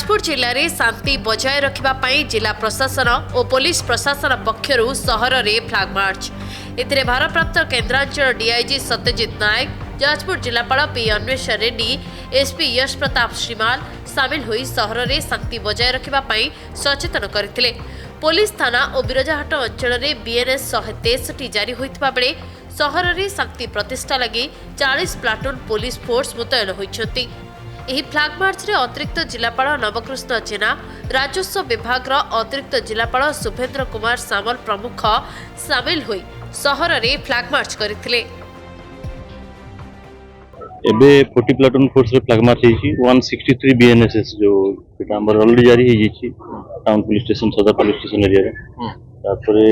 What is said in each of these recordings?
जाजपुर जिले में शांति बजाय रखा जिला प्रशासन और पुलिस प्रशासन पक्षर सहर में फ्लैग मार्च। एथिरे भारप्राप्त केन्द्रांचल डीआईजी सत्यजित नायक, जाजपुर जिलापाल पी अन्वेष रेड्डी, एसपी यश प्रताप श्रीमाल सामिल होई सहर में शांति बजाय रखा सचेतन करथिले। पुलिस थाना और बिरजाहाट अंचल में बीएनएस 163 जारी होता बेले सहर में शांति प्रतिष्ठा लगी 40 प्लाटून पुलिस फोर्स मुतयन होती। ଏହି ଫ୍ଲାଗ ମାର୍ଚ୍ଚରେ ଅତିରିକ୍ତ ଜିଲ୍ଲାପାଳ ନବକୃଷ୍ଣ ଜେନା, ରାଜସ୍ୱ ବିଭାଗର ଅତିରିକ୍ତ ଜିଲ୍ଲାପାଳ ସୁଭେନ୍ଦ୍ର କୁମାର ସାମଲ ପ୍ରମୁଖ ସାମିଲ ହୋଇ ସହରରେ ଫ୍ଲାଗ ମାର୍ଚ୍ଚ କରିଥିଲେ। ଏବେ 40 ପ୍ଲାଟୁନ ଫୋର୍ସ ରେ ଫ୍ଲାଗ ମାର୍ଚ୍ଚ ହେଇଛି। 163 बीएनएसएस जो ସେଟା ଆମର ଅଲରେଡି ଜାରି ହେଇଯାଇଛି ଟାଉନ ପୁଲିସ ଷ୍ଟେସନ ସଦର ପୁଲିସ ଷ୍ଟେସନ ଏରିଆରେ। ତାପରେ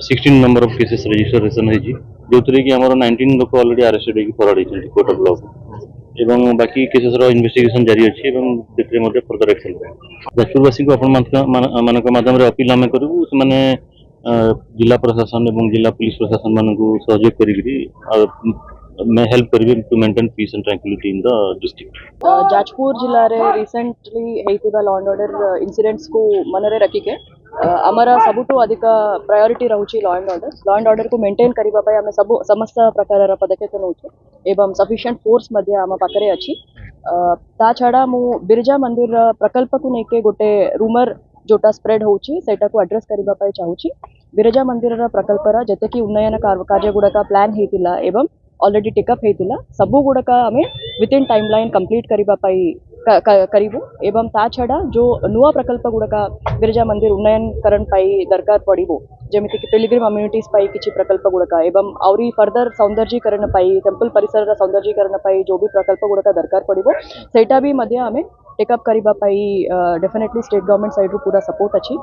16 ନମ୍ବର ଅଫ କେसेस ରେଜିଷ୍ଟ୍ରେସନ ହେଇଛି, ଯୋଉଥିରେ କି ଆମର 19 लोक ऑलरेडी अरेस्टेड ହେଇକି ଫରୱାର୍ଡ ହେଇଛନ୍ତି କୋର୍ଟ ଅଫ ଲ'କୁ एवं बाकी केसेस इन्वेस्टिगेशन जारी अच्छी फर्दर एक्शन जाजपुरवासी को आपण माध्यम अपील आम करूँ से जिला प्रशासन और जिला पुलिस प्रशासन मान सहयोग कर हेल्प करेंगे to maintain peace and tranquility in the district. Jajpur जिले रे रिसेंटली होइतिबा लॉ एंड ऑर्डर इंसिडेंट्स को मनरे रखिके आमर सबुठु अधिक प्रायोरिटी रहउची लॉ एंड ऑर्डर को मेंटेन करिबा पय आमे सब समस्त प्रकार पदक्षेप नउछु एवं सफिशिएंट फोर्स मध्ये आम पाखरे अछि। ता छाड़ा मु बिरजा मंदिर प्रकल्प को लेके गोटे रूमर जोटा स्प्रेड होउची सेटा को एड्रेस करिबा पय चाहूची। बिरजा मंदिर प्रकल्पर जते कि उन्नयन कार्य गुडका प्लान हेतिला एवं ऑलरेडी टेकअप हेतिला सबु गुडका आमे विथ इन टाइमलाइन कंप्लीट करिबा पय करिबु एवं ता छाड़ा जो नुआ प्रकल्प गुडका बिरजा मंदिर उन्नयनकरण पय दरकार पड़िबो जेमिति कि पिलग्रिम अम्युनिटीज पय किछि प्रकल्प गुडका एवं आउरी फर्दर सौंदर्यीकरण पय टेम्पल परिसर सौंदर्यीकरण पय जो भी प्रकल्प गुडका दरकार पड़िबो सेटा भी मध्य आमे टेकअप करिबा पय डेफिनेटली स्टेट गवर्नमेंट साइड रू पूरा सपोर्ट अछि।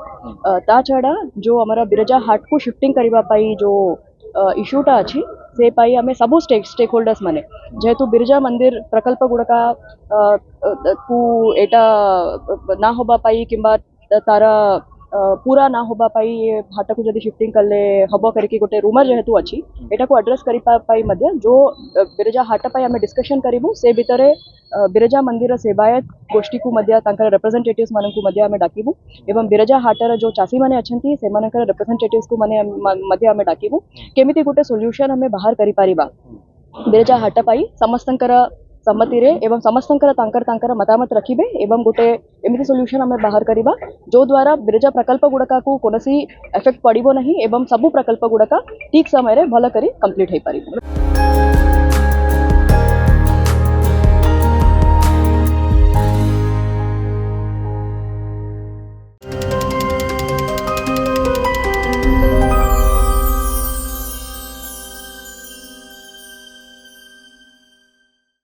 ता छाड़ा जो हमारा बिरजा हाट को शिफ्टिंग करिबा पय जो इश्यूटा अछि से पाई आमे सबु स्टेक होल्डर्स माने जेहेतु बिरजा मंदिर प्रकल्प गुडका को एटा ना होबा पाई किंबा तारा पूरा ना होबा पाई हाट को जदि शिफ्टिंग करले हबो करके गोटे रूमर जेहेतु अछि एटा को एड्रेस करि पाई मध्य जो बिरजा हाट पाई आमे डिस्कशन करिबु से भितरे बिरजा मंदिर सेवायत गोष्ठी को मध्य तांकर रिप्रेजेंटेटिव्स मानन को मध्य आमे डाकिबु एवं बिरजा हाटर जो चासी माने अछंती से मानकर रिप्रेजेंटेटिव्स को माने मध्य आमे डाकिबु केमिति गोटे सॉल्यूशन हमें बाहर करि पारिबा बिरजा हाट पाई समस्तंकर सम्मति रे एवं समस्तंकर तांकर मतामत रखिबे एवं गोटे एमिति सॉल्यूशन हमें बाहर करिबा जो द्वारा बिरजा प्रकल्प गुडका को कोनोसी इफेक्ट पड़िबो नहीं एवं सबु प्रकल्प गुडका ठीक समय रे भल करी कंप्लीट हे पारिबो।